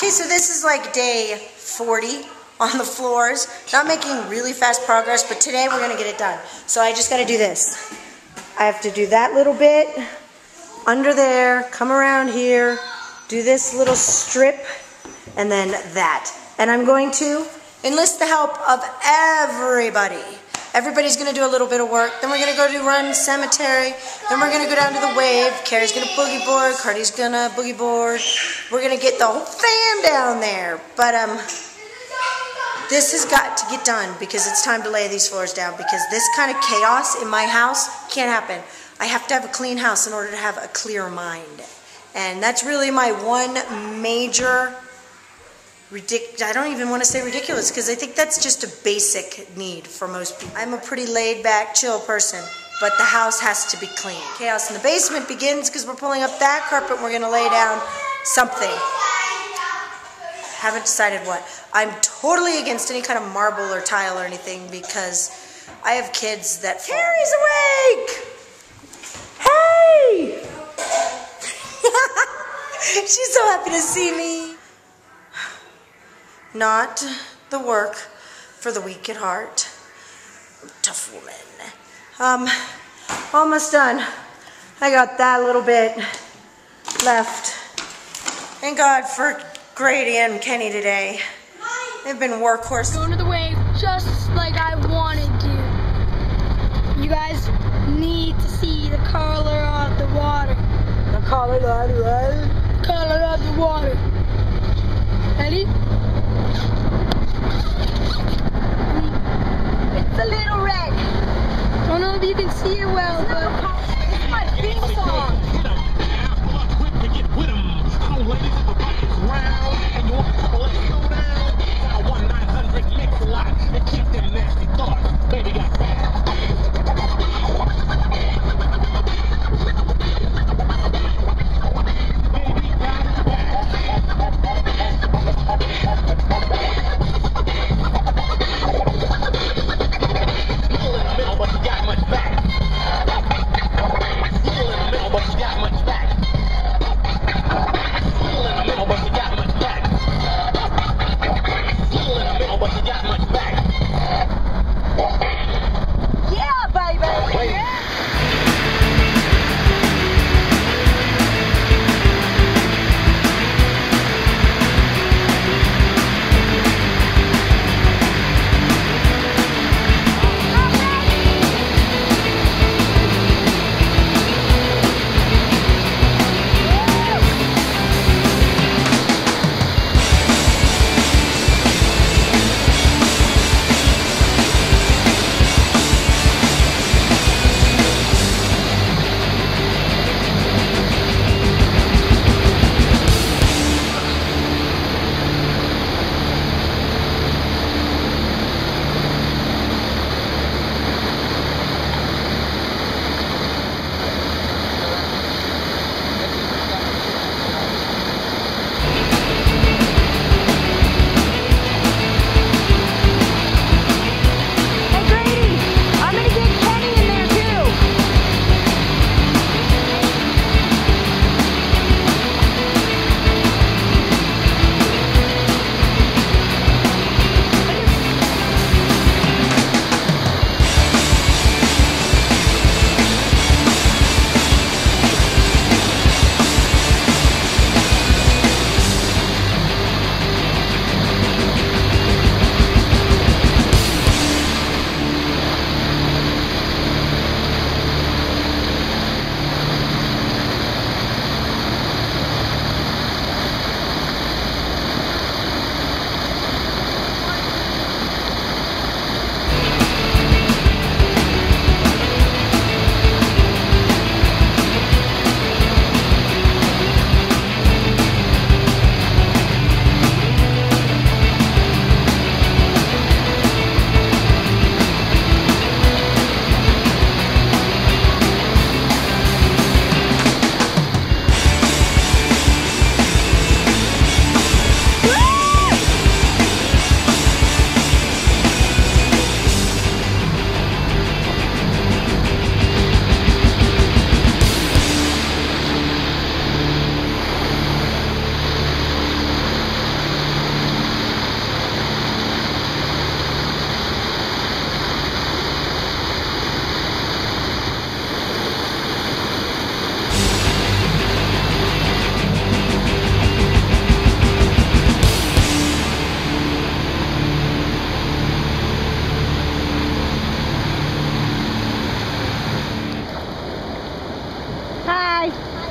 Okay, so this is like day 40 on the floors. Not making really fast progress, but today we're gonna get it done. So I just gotta do this. I have to do that little bit under there, come around here, do this little strip, and then that. And I'm going to enlist the help of everybody. Everybody's gonna do a little bit of work. Then we're gonna go to Run Cemetery. Then we're gonna go down to the Wave. Carrie's gonna boogie board. Cardi's gonna boogie board. We're gonna get the whole fam down there. But this has got to get done because it's time to lay these floors down, because this kind of chaos in my house can't happen. I have to have a clean house in order to have a clear mind. And that's really my one major I don't even want to say ridiculous, because I think that's just a basic need for most people. I'm a pretty laid back, chill person, but the house has to be clean. Chaos in the basement begins because we're pulling up that carpet and we're going to lay down something. Haven't decided what. I'm totally against any kind of marble or tile or anything because I have kids that fall. Carrie's awake! Hey! She's so happy to see me. Not the work for the weak at heart. Tough woman. Almost done. I got that little bit left. Thank God for Grady and Kenny today. They've been workhorses. Going to the Wave just like I wanted to. You guys need to see the color of the water. The color of the water. The color of the water. Ready? It's a little red. Don't know if you can see it well, but it's my theme song.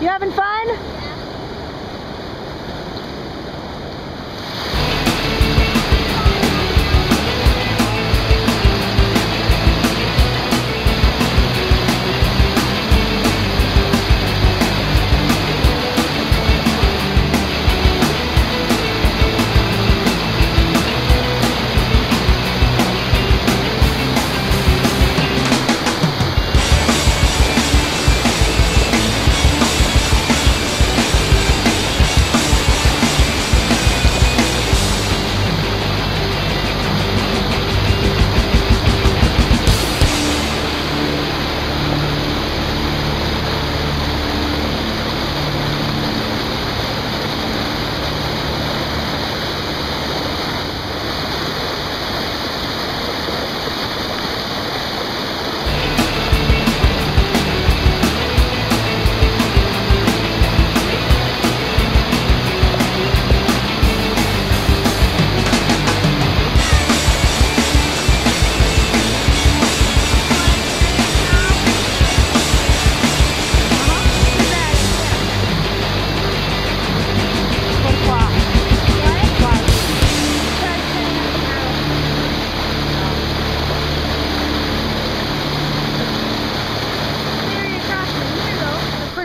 You having fun?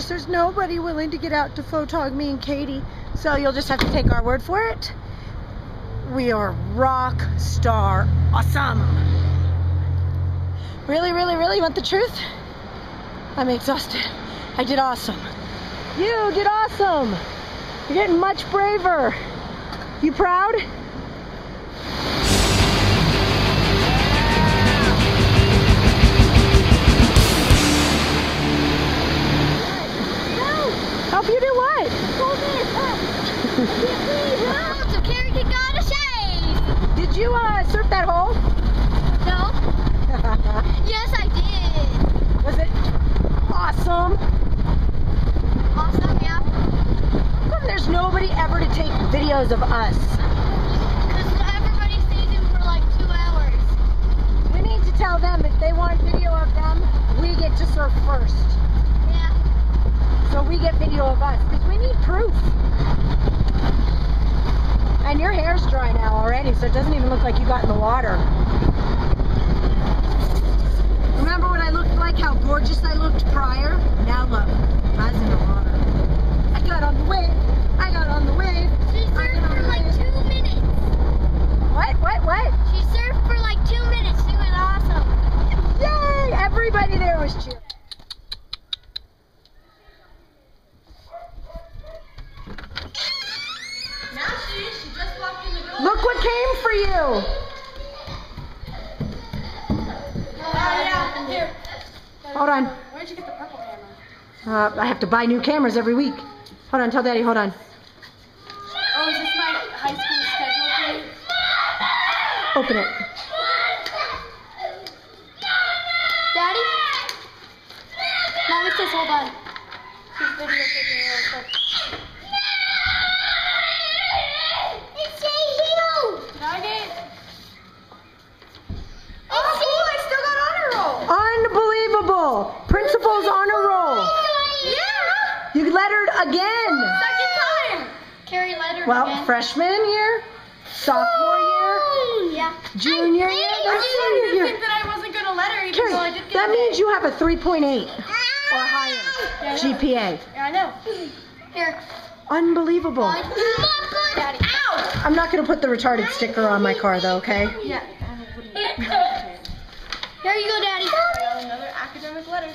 There's nobody willing to get out to photog me and Katie, so you'll just have to take our word for it. We are rock star awesome. Really, really, really want the truth? I'm exhausted. I did awesome. You did awesome. You're getting much braver. You proud? Help you do what? So Kayaking got a shave. Did you surf that hole? No. Yes, I did. Was it awesome? Awesome, yeah. How come there's nobody ever to take videos of us? Because everybody stays in for like 2 hours. We need to tell them if they want video of them, we get to surf first. So we get video of us, because we need proof. And your hair's dry now already, so it doesn't even look like you got in the water. Remember when I looked like how gorgeous I looked prior? Now look, I was in the water. I got on the wave, I got on the wave. She surfed for like 2 minutes. What? She surfed for like 2 minutes. She was awesome. Yay! Everybody there was cheering. Look what came for you! Yeah, here. Hold on. Where'd you get the purple camera? I have to buy new cameras every week. Hold on, tell Daddy, hold on. Oh, is this my high school schedule thing? Open it. Daddy? Mommy says hold on. She's videotaping real quick. Unbelievable! Principal's on a roll. Yeah! You lettered again. Second time! Carrie lettered Well, again. freshman year, sophomore year, Yeah. junior year, then senior I year. think that I wasn't going to letter even Carrie, though I did get that it. means you have a 3.8 or higher Yeah, I know. GPA. Yeah, I know. Here. Unbelievable. Daddy. Ow! I'm not going to put the retarded sticker on my car though, okay? Yeah. Here you go, Daddy. Another academic letter.